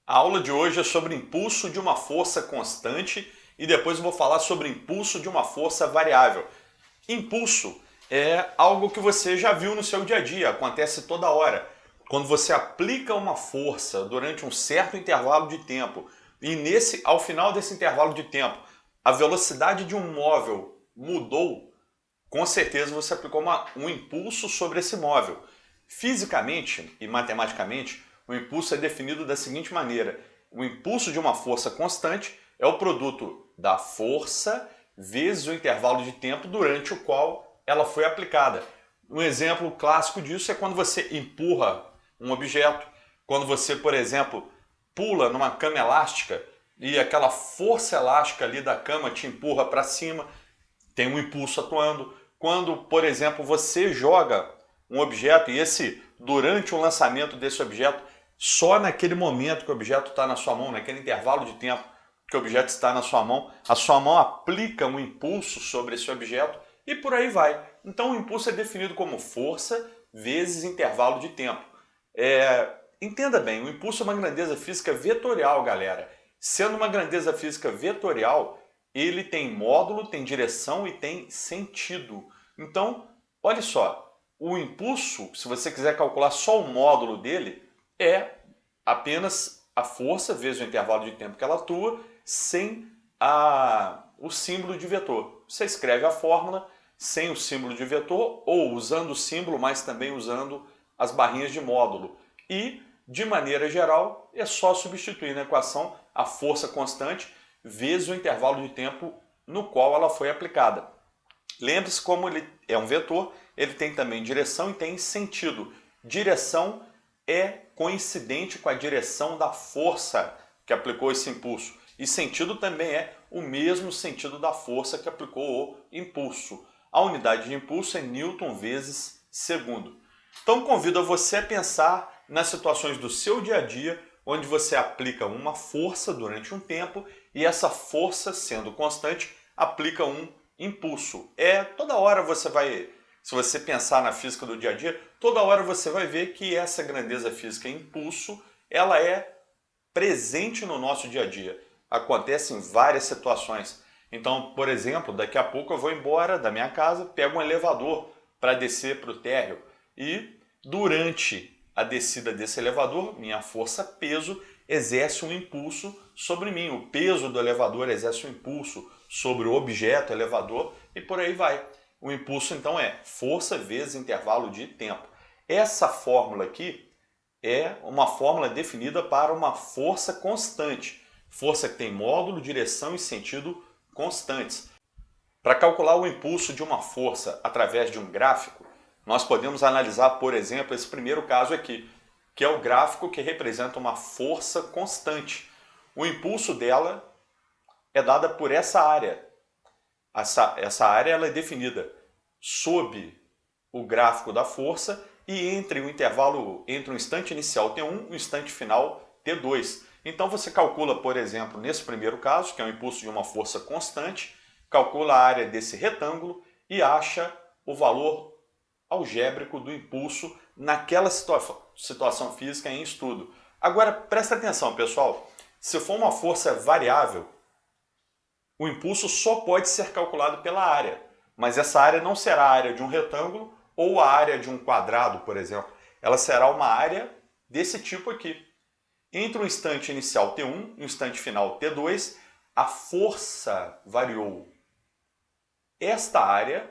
A aula de hoje é sobre impulso de uma força constante e depois eu vou falar sobre impulso de uma força variável. Impulso é algo que você já viu no seu dia a dia, acontece toda hora. Quando você aplica uma força durante um certo intervalo de tempo e ao final desse intervalo de tempo a velocidade de um móvel mudou, com certeza você aplicou um impulso sobre esse móvel. Fisicamente e matematicamente, o impulso é definido da seguinte maneira: o impulso de uma força constante é o produto da força vezes o intervalo de tempo durante o qual ela foi aplicada. Um exemplo clássico disso é quando você empurra um objeto, quando você, por exemplo, pula numa cama elástica e aquela força elástica ali da cama te empurra para cima, tem um impulso atuando. Quando, por exemplo, você joga um objeto e durante o lançamento desse objeto, só naquele momento que o objeto está na sua mão, naquele intervalo de tempo que o objeto está na sua mão, a sua mão aplica um impulso sobre esse objeto e por aí vai. Então o impulso é definido como força vezes intervalo de tempo. Entenda bem, o impulso é uma grandeza física vetorial, galera. Sendo uma grandeza física vetorial, ele tem módulo, tem direção e tem sentido. Então, olha só, o impulso, se você quiser calcular só o módulo dele, é apenas a força vezes o intervalo de tempo que ela atua, sem o símbolo de vetor. Você escreve a fórmula sem o símbolo de vetor ou usando o símbolo, mas também usando as barrinhas de módulo. E, de maneira geral, é só substituir na equação a força constante vezes o intervalo de tempo no qual ela foi aplicada. Lembre-se, como ele é um vetor, ele tem também direção e tem sentido. Direção é coincidente com a direção da força que aplicou esse impulso. E sentido também é o mesmo sentido da força que aplicou o impulso. A unidade de impulso é Newton vezes segundo. Então convido a você a pensar nas situações do seu dia a dia, onde você aplica uma força durante um tempo e essa força, sendo constante, aplica um impulso. Toda hora você vai, se você pensar na física do dia a dia, toda hora você vai ver que essa grandeza física impulso, ela é presente no nosso dia a dia. Acontece em várias situações. Então, por exemplo, daqui a pouco eu vou embora da minha casa, pego um elevador para descer para o térreo e durante a descida desse elevador, minha força peso exerce um impulso sobre mim. O peso do elevador exerce um impulso sobre o objeto elevador e por aí vai. O impulso então é força vezes intervalo de tempo. Essa fórmula aqui é uma fórmula definida para uma força constante. Força que tem módulo, direção e sentido constantes. Para calcular o impulso de uma força através de um gráfico, nós podemos analisar, por exemplo, esse primeiro caso aqui, que é o gráfico que representa uma força constante. O impulso dela é dada por essa área. Essa área ela é definida sob o gráfico da força e entre o intervalo, entre o instante inicial T1 e o instante final T2. Então você calcula, por exemplo, nesse primeiro caso, que é o impulso de uma força constante, calcula a área desse retângulo e acha o valor algébrico do impulso naquela situação física em estudo. Agora, presta atenção, pessoal. Se for uma força variável, o impulso só pode ser calculado pela área, mas essa área não será a área de um retângulo ou a área de um quadrado, por exemplo. Ela será uma área desse tipo aqui. Entre o instante inicial T1 e o instante final T2, a força variou. Esta área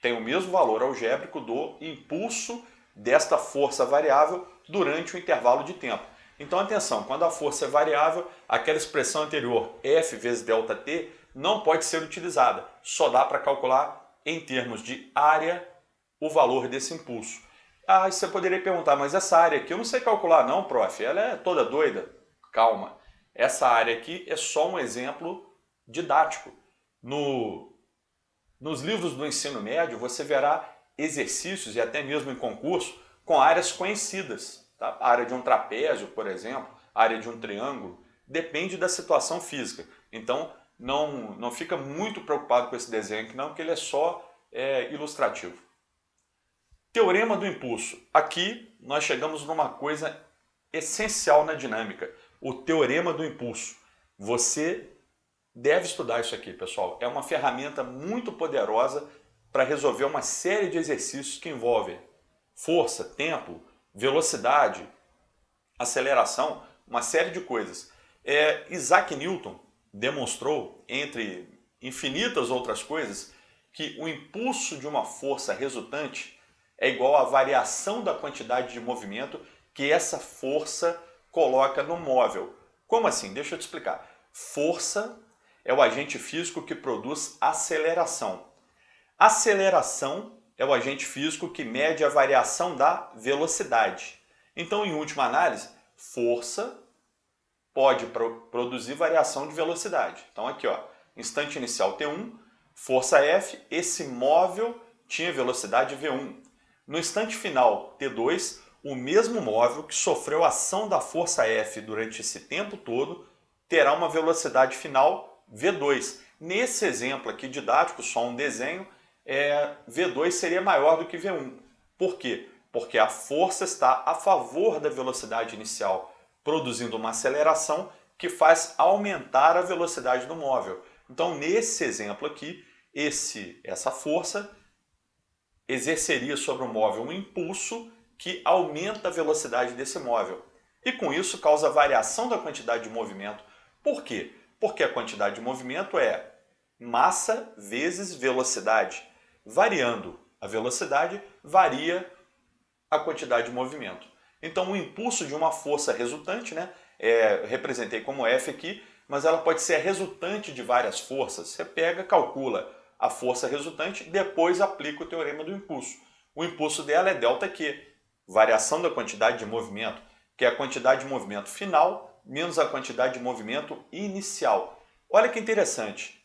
tem o mesmo valor algébrico do impulso desta força variável durante o intervalo de tempo. Então atenção, quando a força é variável, aquela expressão anterior, F vezes ΔT, não pode ser utilizada. Só dá para calcular em termos de área o valor desse impulso. E você poderia perguntar, mas essa área aqui eu não sei calcular não, prof. Ela é toda doida. Calma. Essa área aqui é só um exemplo didático. Nos livros do ensino médio você verá exercícios e até mesmo em concurso com áreas conhecidas. Tá? A área de um trapézio, por exemplo, a área de um triângulo, depende da situação física. Então não fica muito preocupado com esse desenho aqui não, porque ele é só ilustrativo. Teorema do impulso. Aqui nós chegamos numa coisa essencial na dinâmica, o teorema do impulso. Você deve estudar isso aqui, pessoal. É uma ferramenta muito poderosa para resolver uma série de exercícios que envolvem força, tempo, velocidade, aceleração, uma série de coisas. Isaac Newton demonstrou, entre infinitas outras coisas, que o impulso de uma força resultante é igual à variação da quantidade de movimento que essa força coloca no móvel. Como assim? Deixa eu te explicar. Força é o agente físico que produz aceleração. Aceleração é o agente físico que mede a variação da velocidade. Então, em última análise, força pode produzir variação de velocidade. Então, aqui, ó, instante inicial T1, força F, esse móvel tinha velocidade V1. No instante final T2, o mesmo móvel que sofreu a ação da força F durante esse tempo todo terá uma velocidade final V2. Nesse exemplo aqui didático, só um desenho, V2 seria maior do que V1. Por quê? Porque a força está a favor da velocidade inicial, produzindo uma aceleração que faz aumentar a velocidade do móvel. Então, nesse exemplo aqui, essa força exerceria sobre o móvel um impulso que aumenta a velocidade desse móvel. E com isso causa variação da quantidade de movimento. Por quê? Porque a quantidade de movimento é massa vezes velocidade. Variando a velocidade, varia a quantidade de movimento. Então, o impulso de uma força resultante, né, representei como F aqui, mas ela pode ser a resultante de várias forças. Você pega, calcula a força resultante, depois aplica o teorema do impulso. O impulso dela é ΔQ, variação da quantidade de movimento, que é a quantidade de movimento final menos a quantidade de movimento inicial. Olha que interessante.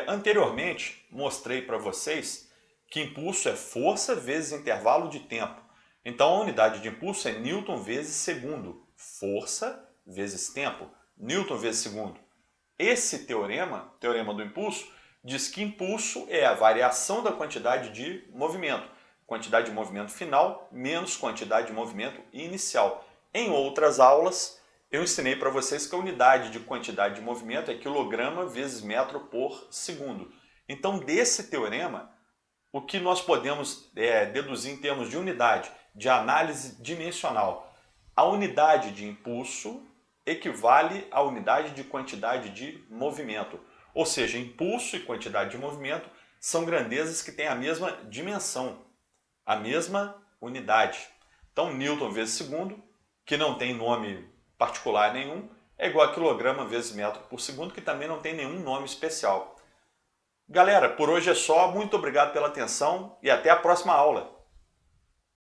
Anteriormente, mostrei para vocês que impulso é força vezes intervalo de tempo. Então, a unidade de impulso é Newton vezes segundo. Força vezes tempo, Newton vezes segundo. Esse teorema, teorema do impulso, diz que impulso é a variação da quantidade de movimento. Quantidade de movimento final menos quantidade de movimento inicial. Em outras aulas, eu ensinei para vocês que a unidade de quantidade de movimento é quilograma vezes metro por segundo. Então, desse teorema, o que nós podemos deduzir em termos de unidade de análise dimensional? A unidade de impulso equivale à unidade de quantidade de movimento. Ou seja, impulso e quantidade de movimento são grandezas que têm a mesma dimensão, a mesma unidade. Então, Newton vezes segundo, que não tem nome particular nenhum, é igual a quilograma vezes metro por segundo, que também não tem nenhum nome especial. Galera, por hoje é só. Muito obrigado pela atenção e até a próxima aula.